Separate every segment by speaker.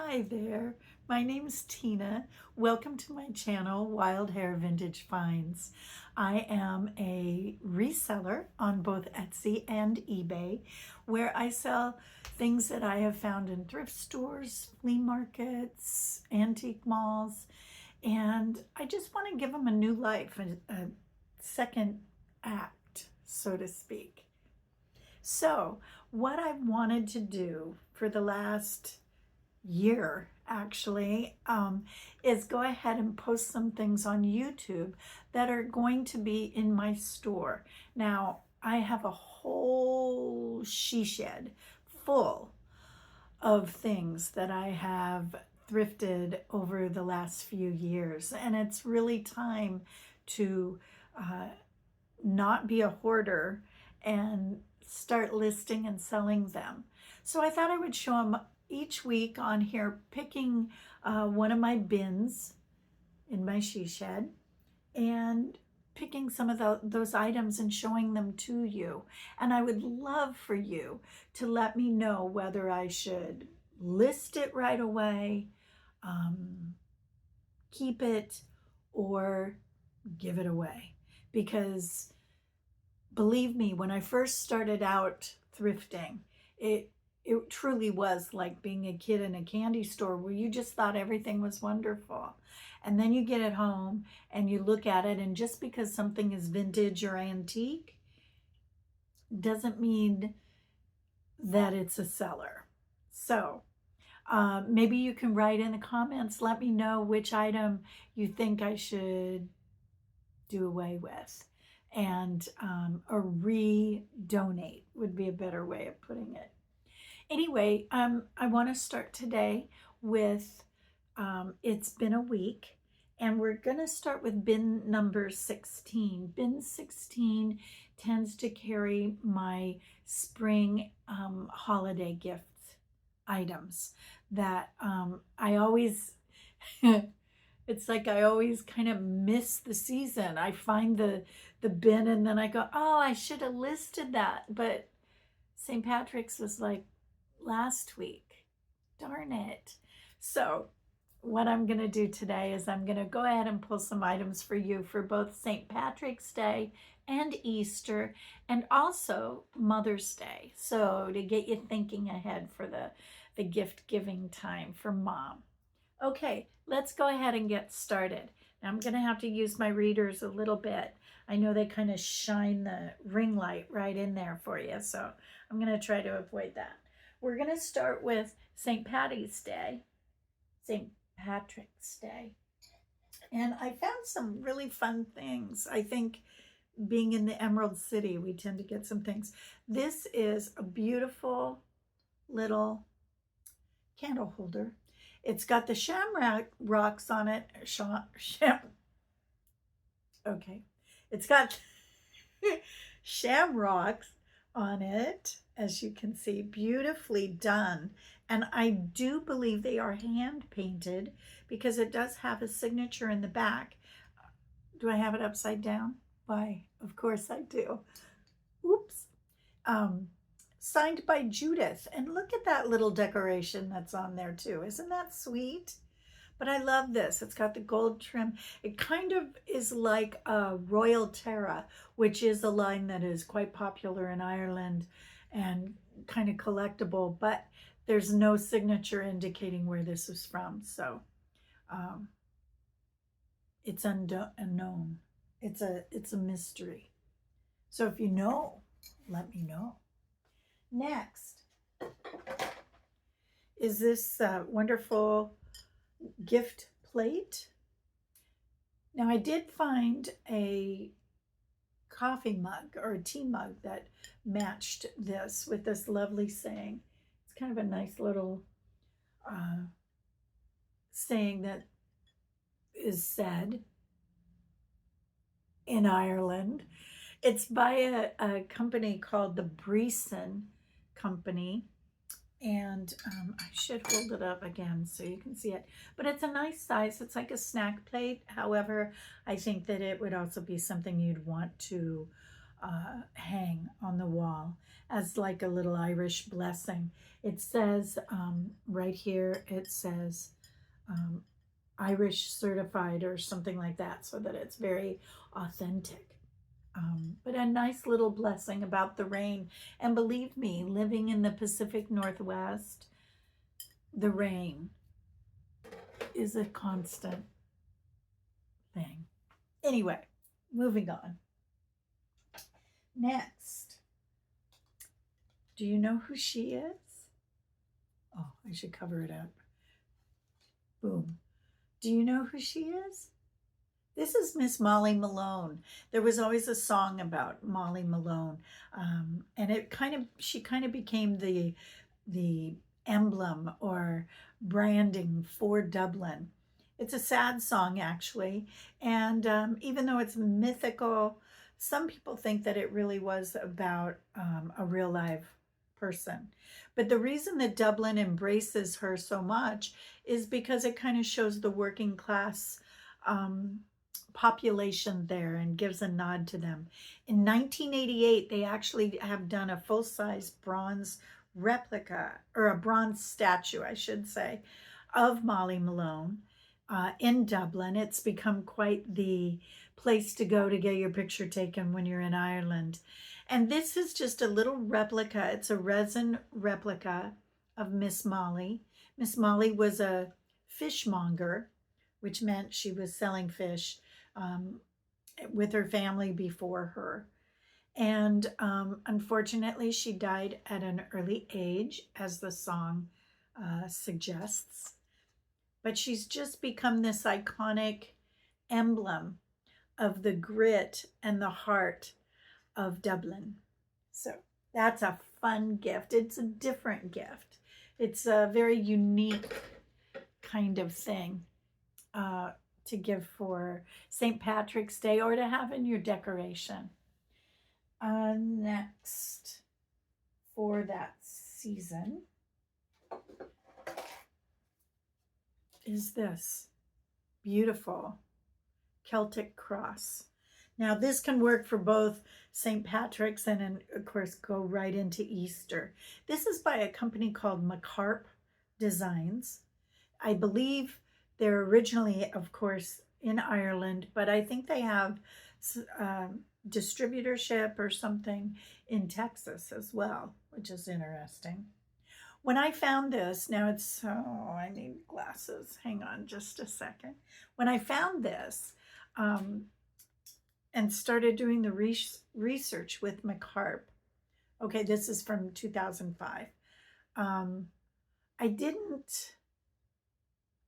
Speaker 1: Hi there, my name's Tina. Welcome to my channel, Wild Hair Vintage Finds. I am a reseller on both Etsy and eBay, where I sell things that I have found in thrift stores, flea markets, antique malls, and I just want to give them a new life, a second act, so to speak. So, what I've wanted to do for the last year actually is go ahead and post some things on YouTube that are going to be in my store. Now, I have a whole she shed full of things that I have thrifted over the last few years, and it's really time to not be a hoarder and start listing and selling them. So I thought I would show them each week on here, picking one of my bins in my she shed and picking some of those items and showing them to you. And I would love for you to let me know whether I should list it right away, keep it, or give it away. Because believe me, when I first started out thrifting, it truly was like being a kid in a candy store where you just thought everything was wonderful. And then you get it home and you look at it, and just because something is vintage or antique doesn't mean that it's a seller. So maybe you can write in the comments, let me know which item you think I should do away with. And or re-donate would be a better way of putting it. Anyway, I want to start today with it's been a week, and we're going to start with bin number 16. Bin 16 tends to carry my spring holiday gift items that I always it's like I always kind of miss the season. I find the bin and then I go, oh, I should have listed that. But St. Patrick's was like last week. Darn it. So what I'm going to do today is I'm going to go ahead and pull some items for you for both St. Patrick's Day and Easter, and also Mother's Day. So to get you thinking ahead for the gift giving time for mom. Okay, let's go ahead and get started. Now I'm going to have to use my readers a little bit. I know they kind of shine the ring light right in there for you, so I'm going to try to avoid that. We're going to start with St. Patty's Day, St. Patrick's Day. And I found some really fun things. I think being in the Emerald City, we tend to get some things. This is a beautiful little candle holder. It's got the shamrocks on it. Okay. It's got shamrocks on it, as you can see, beautifully done. And I do believe they are hand painted because it does have a signature in the back. Do I have it upside down? Why, of course I do. Oops. Signed by Judith. And look at that little decoration that's on there too. Isn't that sweet? But I love this. It's got the gold trim. It kind of is like a Royal Terra, which is a line that is quite popular in Ireland and kind of collectible, but there's no signature indicating where this is from. So it's unknown. It's a mystery. So if you know, let me know. Next is this wonderful gift plate. Now I did find a coffee mug or a tea mug that matched this with this lovely saying. It's kind of a nice little saying that is said in Ireland. It's by a company called the Breeson Company. And I should hold it up again so you can see it. But it's a nice size. It's like a snack plate. However, I think that it would also be something you'd want to hang on the wall as like a little Irish blessing. It says right here, it says Irish certified or something like that, so that it's very authentic. But a nice little blessing about the rain. And believe me, living in the Pacific Northwest, the rain is a constant thing. Anyway, moving on. Next, do you know who she is? Oh, I should cover it up. Boom. Do you know who she is? This is Miss Molly Malone. There was always a song about Molly Malone, and she kind of became the emblem or branding for Dublin. It's a sad song, actually, and even though it's mythical, some people think that it really was about a real live person. But the reason that Dublin embraces her so much is because it kind of shows the working class population there and gives a nod to them. In 1988, they actually have done a full-size bronze replica, or a bronze statue, I should say, of Molly Malone in Dublin. It's become quite the place to go to get your picture taken when you're in Ireland. And this is just a little replica. It's a resin replica of Miss Molly. Miss Molly was a fishmonger, which meant she was selling fish with her family before her. And unfortunately, she died at an early age, as the song suggests. But she's just become this iconic emblem of the grit and the heart of Dublin. So that's a fun gift. It's a different gift. It's a very unique kind of thing to give for St. Patrick's Day or to have in your decoration. Next, for that season, is this beautiful Celtic cross. Now, this can work for both St. Patrick's and, of course, go right into Easter. This is by a company called McCarp Designs. I believe they're originally, of course, in Ireland, but I think they have distributorship or something in Texas as well, which is interesting. When I found this, now it's, oh, I need glasses. Hang on just a second. When I found this and started doing the research with McCarp, okay, this is from 2005.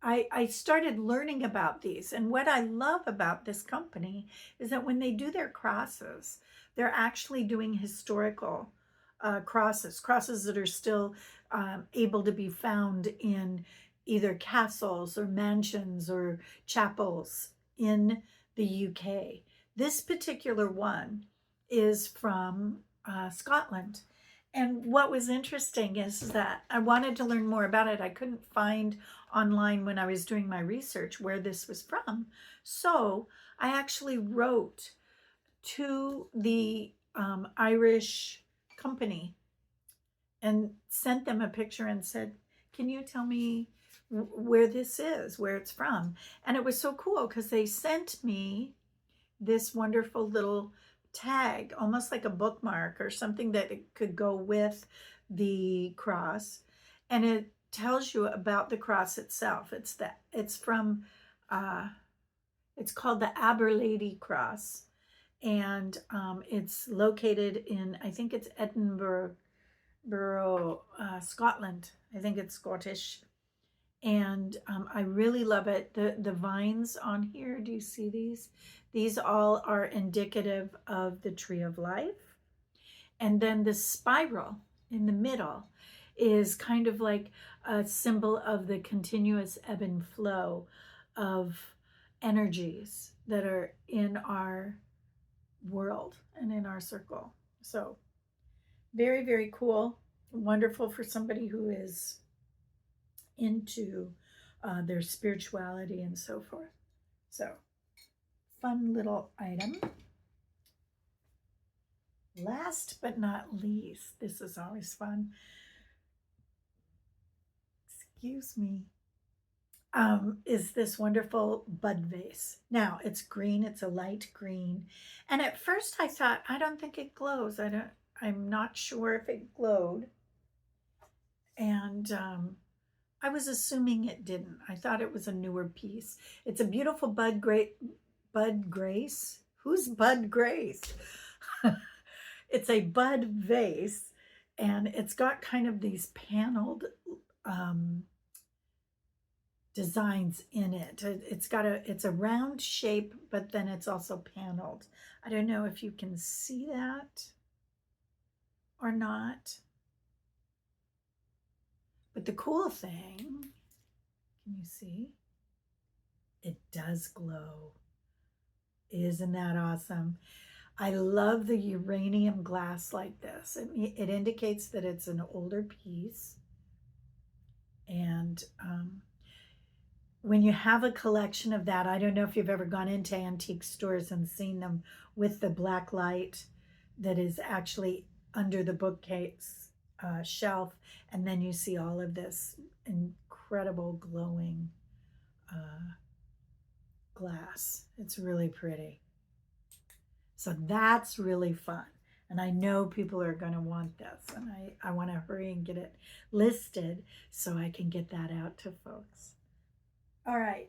Speaker 1: I started learning about these. And what I love about this company is that when they do their crosses, they're actually doing historical crosses that are still able to be found in either castles or mansions or chapels in the UK. This particular one is from Scotland. And what was interesting is that I wanted to learn more about it. I couldn't find online when I was doing my research where this was from. So I actually wrote to the Irish company and sent them a picture and said, can you tell me where this is, where it's from? And it was so cool because they sent me this wonderful little tag, almost like a bookmark or something that it could go with the cross, and it tells you about the cross itself. It's from it's called the Aberlady Cross, and it's located in, I think it's Edinburgh, Scotland. I think it's Scottish. And I really love it. The vines on here, do you see these? These all are indicative of the tree of life. And then the spiral in the middle is kind of like a symbol of the continuous ebb and flow of energies that are in our world and in our circle. So very, very cool. Wonderful for somebody who is into their spirituality and so forth. So fun little item. last but not least, this is always fun. Excuse me. Is this wonderful bud vase. Now it's green, it's a light green. And at first I thought, I don't think it glows. I'm not sure if it glowed. And I was assuming it didn't. I thought it was a newer piece. It's a beautiful Bud Grace. Who's Bud Grace? It's a bud vase, and it's got kind of these paneled designs in it. It's a round shape, but then it's also paneled. I don't know if you can see that or not. But the cool thing, can you see? It does glow. Isn't that awesome? I love the uranium glass like this. It indicates that it's an older piece. And when you have a collection of that, I don't know if you've ever gone into antique stores and seen them with the black light that is actually under the bookcase shelf, and then you see all of this incredible glowing glass. It's really pretty. So that's really fun. And I know people are going to want this, and I want to hurry and get it listed so I can get that out to folks. All right.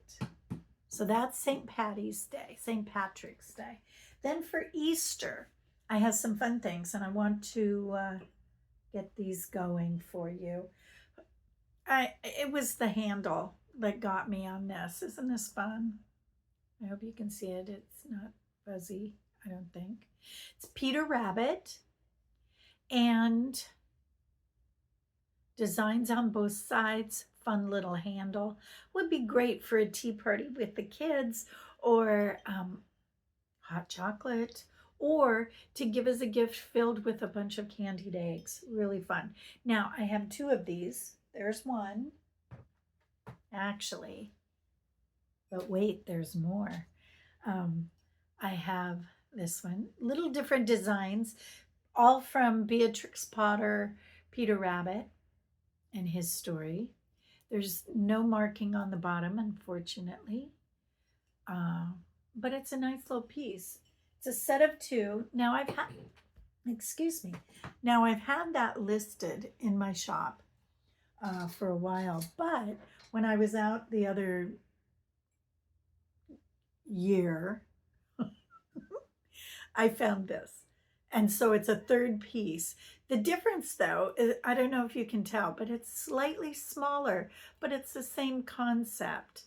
Speaker 1: So that's St. Patty's Day, St. Patrick's Day. Then for Easter, I have some fun things, and I want to get these going for you. It was the handle that got me on this. Isn't this fun? I hope you can see it. It's not fuzzy, I don't think. It's Peter Rabbit, and designs on both sides. Fun little handle. Would be great for a tea party with the kids, or hot chocolate, or to give as a gift filled with a bunch of candied eggs. Really fun. Now, I have two of these. There's one, actually. But wait, there's more. I have this one. Little different designs, all from Beatrix Potter, Peter Rabbit, and his story. There's no marking on the bottom, unfortunately. But it's a nice little piece. It's a set of two. Now I've had that listed in my shop for a while, but when I was out the other year, I found this. And so it's a third piece. The difference, though, is, I don't know if you can tell, but it's slightly smaller, but it's the same concept.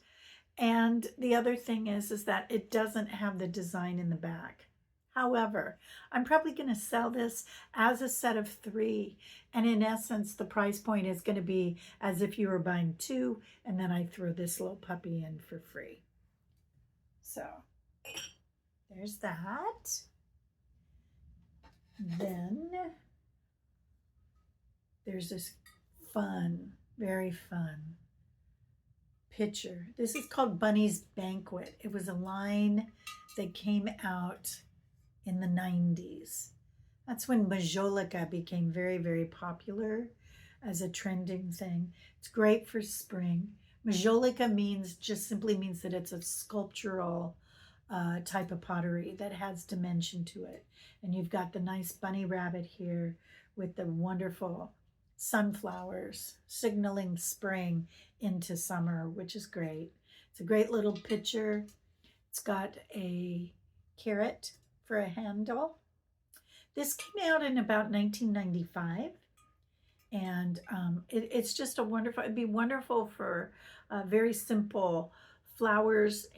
Speaker 1: And the other thing is that it doesn't have the design in the back. However, I'm probably going to sell this as a set of 3. And in essence, the price point is going to be as if you were buying 2, and then I throw this little puppy in for free. So there's that. Then there's this fun, very fun picture. This is called Bunny's Banquet. It was a line that came out in the 90s. That's when Majolica became very, very popular as a trending thing. It's great for spring. Majolica simply means that it's a sculptural type of pottery that has dimension to it. And you've got the nice bunny rabbit here with the wonderful sunflowers signaling spring into summer, which is great. It's a great little picture. It's got a carrot for a handle. This came out in about 1995. And it's just it'd be wonderful for very simple flowers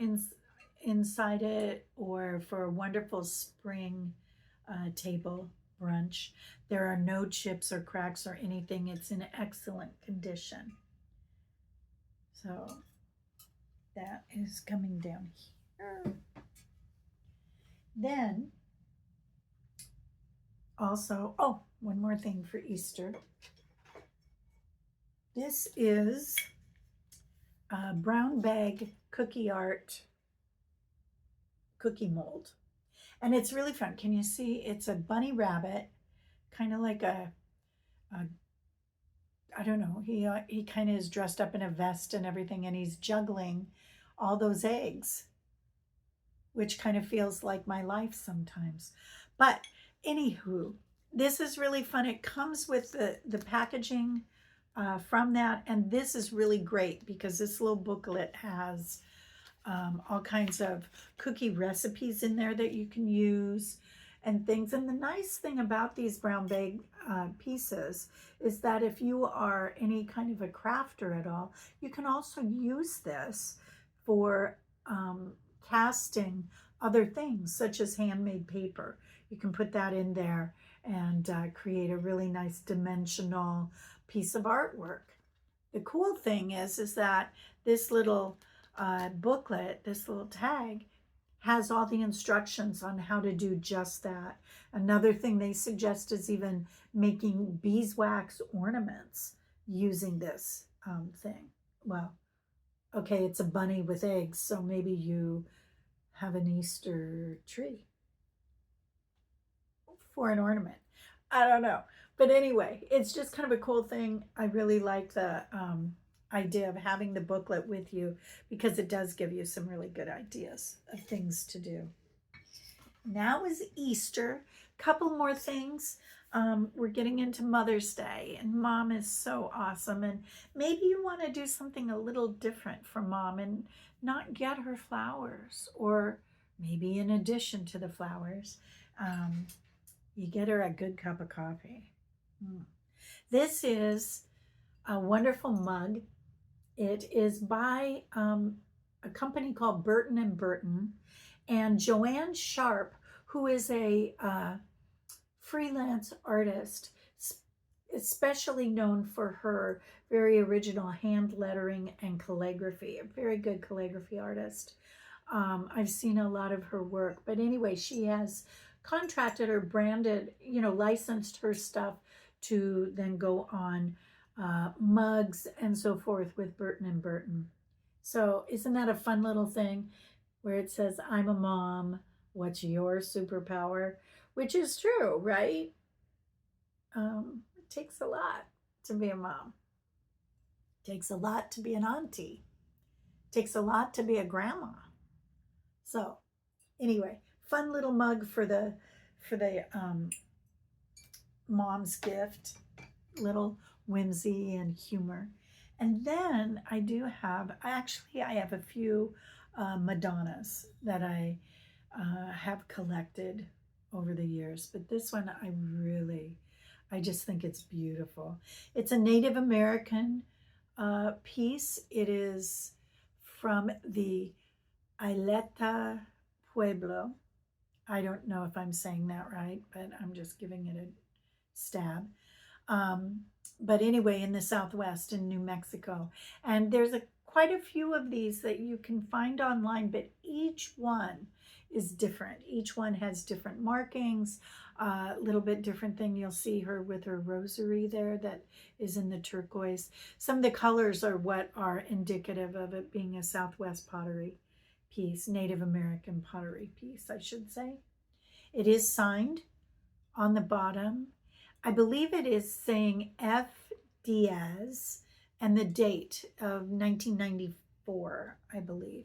Speaker 1: inside it, or for a wonderful spring table brunch. There are no chips or cracks or anything. It's in excellent condition. So that is coming down here. Then also, one more thing for Easter. This is a brown bag cookie art cookie mold. And it's really fun. Can you see? It's a bunny rabbit, kind of like a I don't know. He kind of is dressed up in a vest and everything, and he's juggling all those eggs, which kind of feels like my life sometimes. But anywho, this is really fun. It comes with the packaging from that, and this is really great because this little booklet has all kinds of cookie recipes in there that you can use and things. And the nice thing about these brown bag pieces is that if you are any kind of a crafter at all, you can also use this for casting other things such as handmade paper. You can put that in there and create a really nice dimensional piece of artwork. The cool thing is that this little booklet, this little tag, has all the instructions on how to do just that. Another thing they suggest is even making beeswax ornaments using this thing. Well, okay, it's a bunny with eggs, so maybe you have an Easter tree for an ornament. I don't know. But anyway, it's just kind of a cool thing. I really like the idea of having the booklet with you because it does give you some really good ideas of things to do. Now is Easter. Couple more things. We're getting into Mother's Day, and Mom is so awesome. And maybe you want to do something a little different for Mom and not get her flowers, or maybe in addition to the flowers, you get her a good cup of coffee. This is a wonderful mug. It is by a company called Burton and Burton, and Joanne Sharp, who is a freelance artist, especially known for her very original hand lettering and calligraphy, a very good calligraphy artist. I've seen a lot of her work, but anyway, she has contracted or branded, licensed her stuff to then go on mugs and so forth with Burton and Burton. So isn't that a fun little thing where it says, I'm a mom, what's your superpower? Which is true, right? It takes a lot to be a mom. It takes a lot to be an auntie. It takes a lot to be a grandma. So anyway, fun little mug for the mom's gift, little whimsy and humor. And then I have a few Madonnas that I have collected over the years, but this one I just think it's beautiful. It's a Native American piece. It is from the Aileta Pueblo. I don't know if I'm saying that right, but I'm just giving it a stab. But anyway, in the Southwest in New Mexico. And there's quite a few of these that you can find online, but each one is different. Each one has different markings, a little bit different thing. You'll see her with her rosary there that is in the turquoise. Some of the colors are what are indicative of it being a Southwest pottery piece, Native American pottery piece, I should say. It is signed on the bottom. I believe it is saying F. Diaz and the date of 1994, I believe.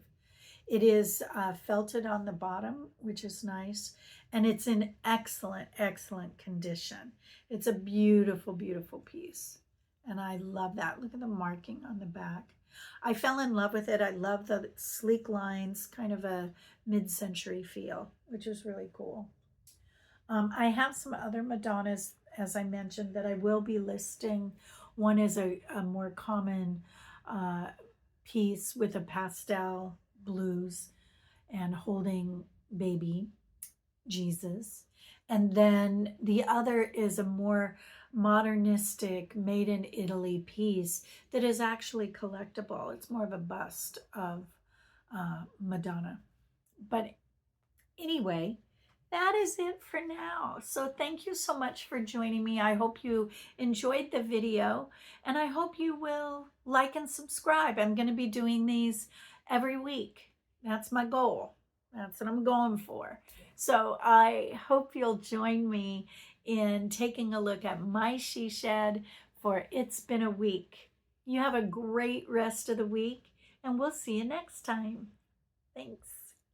Speaker 1: It is felted on the bottom, which is nice, and it's in excellent, excellent condition. It's a beautiful, beautiful piece, and I love that. Look at the marking on the back. I fell in love with it. I love the sleek lines, kind of a mid-century feel, which is really cool. I have some other Madonnas, as I mentioned, that I will be listing. One is a more common piece with a pastel blues and holding baby Jesus. And then the other is a more modernistic, made in Italy piece that is actually collectible. It's more of a bust of Madonna. But anyway, that is it for now. So thank you so much for joining me. I hope you enjoyed the video, and I hope you will like and subscribe. I'm going to be doing these every week. That's my goal. That's what I'm going for. So I hope you'll join me in taking a look at my she shed for It's Been a Week. You have a great rest of the week, and we'll see you next time. Thanks.